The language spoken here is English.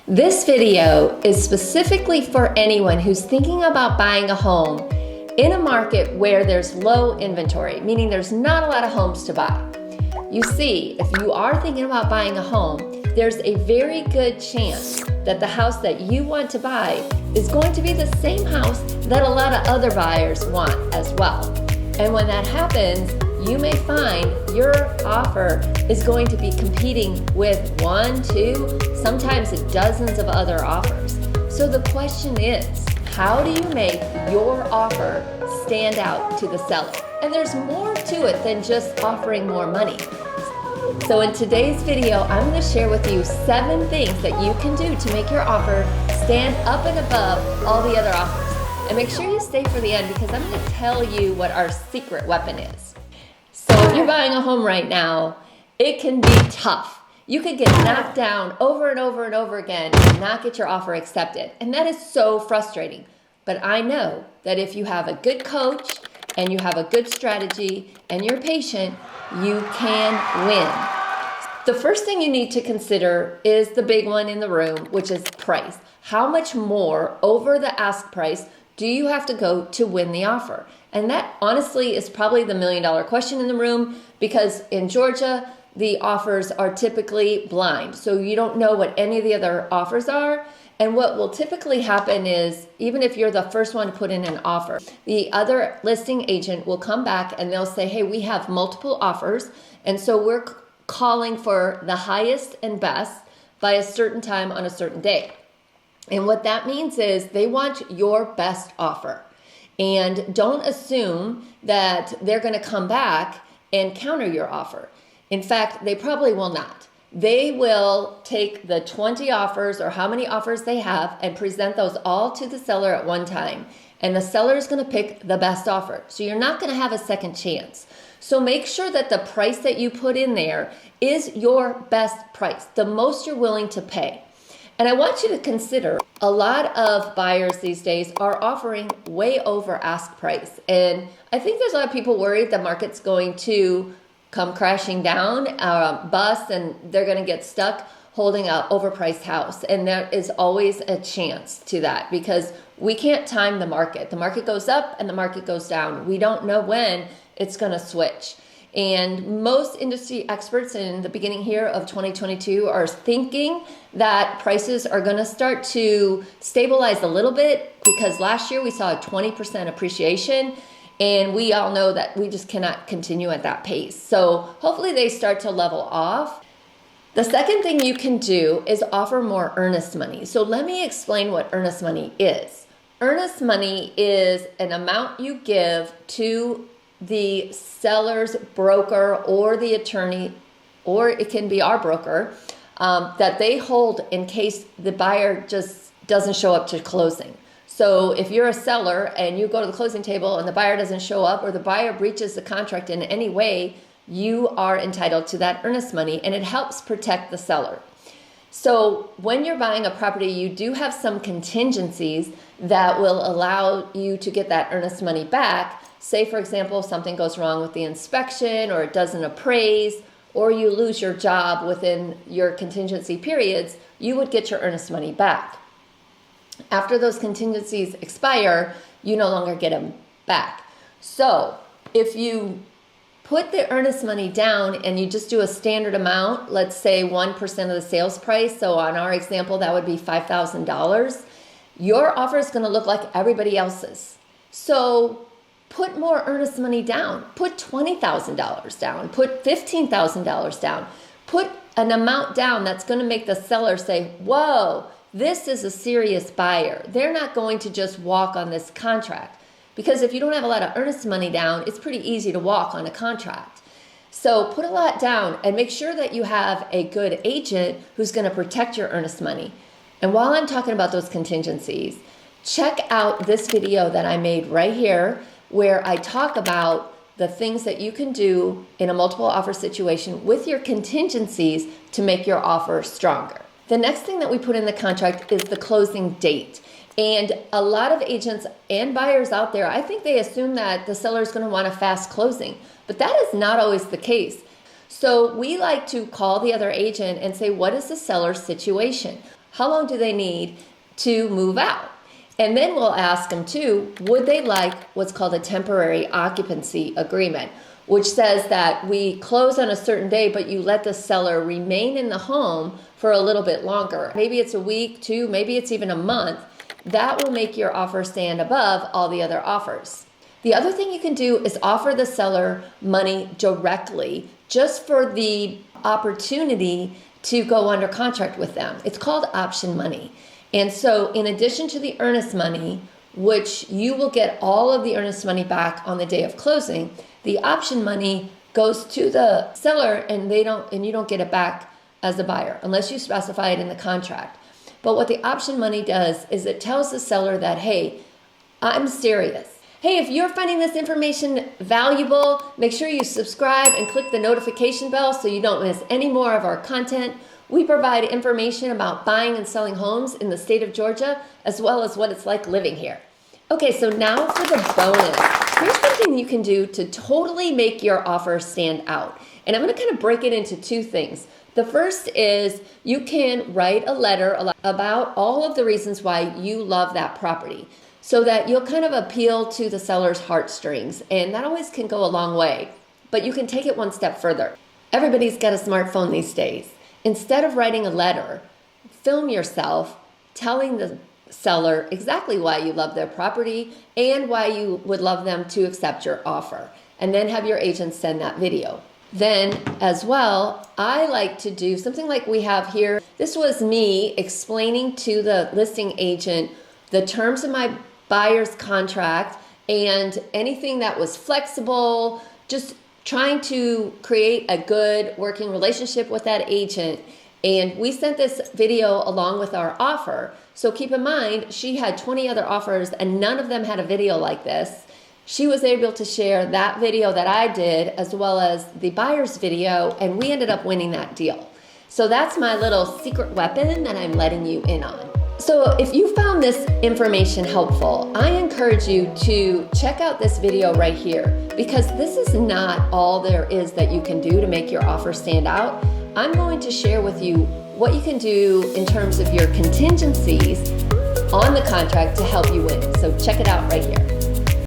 This video is specifically for anyone who's thinking about buying a home in a market where there's low inventory, meaning there's not a lot of homes to buy. You see, if you are thinking about buying a home, there's a very good chance that the house that you want to buy is going to be the same house that a lot of other buyers want as well. And when that happens, you may find your offer is going to be competing with one, two, sometimes dozens of other offers. So the question is, how do you make your offer stand out to the seller? And there's more to it than just offering more money. So in today's video, I'm going to share with you 7 things that you can do to make your offer stand up and above all the other offers. And make sure you stay for the end because I'm going to tell you what our secret weapon is. So if you're buying a home right now, it can be tough. You could get knocked down over and over and over again and not get your offer accepted. And that is so frustrating. But I know that if you have a good coach and you have a good strategy and you're patient, you can win. The first thing you need to consider is the big one in the room, which is price. How much more over the ask price do you have to go to win the offer? And that honestly is probably the $1 million question in the room, because in Georgia, the offers are typically blind. So you don't know what any of the other offers are. And what will typically happen is, even if you're the first one to put in an offer, the other listing agent will come back and they'll say, hey, we have multiple offers. And so we're calling for the highest and best by a certain time on a certain day. And what that means is they want your best offer. And don't assume that they're going to come back and counter your offer. In fact, they probably will not. They will take the 20 offers or how many offers they have and present those all to the seller at one time. And the seller is going to pick the best offer. So you're not going to have a second chance. So make sure that the price that you put in there is your best price, the most you're willing to pay. And I want you to consider, a lot of buyers these days are offering way over ask price. And I think there's a lot of people worried the market's going to come crashing down, bust, and they're going to get stuck holding an overpriced house. And there is always a chance to that because we can't time the market. The market goes up and the market goes down. We don't know when it's going to switch. And most industry experts in the beginning here of 2022 are thinking that prices are going to start to stabilize a little bit, because last year we saw a 20% appreciation. And we all know that we just cannot continue at that pace. So hopefully they start to level off. The second thing you can do is offer more earnest money. So let me explain what earnest money is. Earnest money is an amount you give to the seller's broker or the attorney, or it can be our broker, that they hold in case the buyer just doesn't show up to closing. So if you're a seller and you go to the closing table and the buyer doesn't show up, or the buyer breaches the contract in any way, you are entitled to that earnest money, and it helps protect the seller. So when you're buying a property, you do have some contingencies that will allow you to get that earnest money back. Say, for example, if something goes wrong with the inspection, or it doesn't appraise, or you lose your job within your contingency periods, you would get your earnest money back. After those contingencies expire, you no longer get them back. So if you put the earnest money down and you just do a standard amount, let's say 1% of the sales price, so on our example, that would be $5,000, your offer is going to look like everybody else's. So put more earnest money down. Put $20,000 down. Put $15,000 down. Put an amount down that's going to make the seller say, whoa, this is a serious buyer. They're not going to just walk on this contract. Because if you don't have a lot of earnest money down, it's pretty easy to walk on a contract. So put a lot down and make sure that you have a good agent who's going to protect your earnest money. And while I'm talking about those contingencies, check out this video that I made right here, where I talk about the things that you can do in a multiple offer situation with your contingencies to make your offer stronger. The next thing that we put in the contract is the closing date. And a lot of agents and buyers out there, I think they assume that the seller is going to want a fast closing, but that is not always the case. So we like to call the other agent and say, what is the seller's situation? How long do they need to move out? And then we'll ask them too, would they like what's called a temporary occupancy agreement, which says that we close on a certain day, but you let the seller remain in the home for a little bit longer. Maybe it's a week, two, maybe it's even a month. That will make your offer stand above all the other offers. The other thing you can do is offer the seller money directly just for the opportunity to go under contract with them. It's called option money. And so in addition to the earnest money, which you will get all of the earnest money back on the day of closing, the option money goes to the seller and you don't get it back as a buyer unless you specify it in the contract. But what the option money does is it tells the seller that, hey, I'm serious. Hey, if you're finding this information valuable, make sure you subscribe and click the notification bell so you don't miss any more of our content. We provide information about buying and selling homes in the state of Georgia, as well as what it's like living here. Okay, so now for the bonus. Here's something you can do to totally make your offer stand out. And I'm going to kind of break it into two things. The first is you can write a letter about all of the reasons why you love that property, so that you'll kind of appeal to the seller's heartstrings. And that always can go a long way. But you can take it one step further. Everybody's got a smartphone these days. Instead of writing a letter, film yourself telling the seller exactly why you love their property and why you would love them to accept your offer. And then have your agent send that video. Then as well, I like to do something like we have here. This was me explaining to the listing agent the terms of my buyer's contract and anything that was flexible, just trying to create a good working relationship with that agent. And we sent this video along with our offer. So keep in mind, she had 20 other offers and none of them had a video like this. She was able to share that video that I did as well as the buyer's video, and we ended up winning that deal. So that's my little secret weapon that I'm letting you in on. So if you found this information helpful, I encourage you to check out this video right here, because this is not all there is that you can do to make your offer stand out. I'm going to share with you what you can do in terms of your contingencies on the contract to help you win. So check it out right here.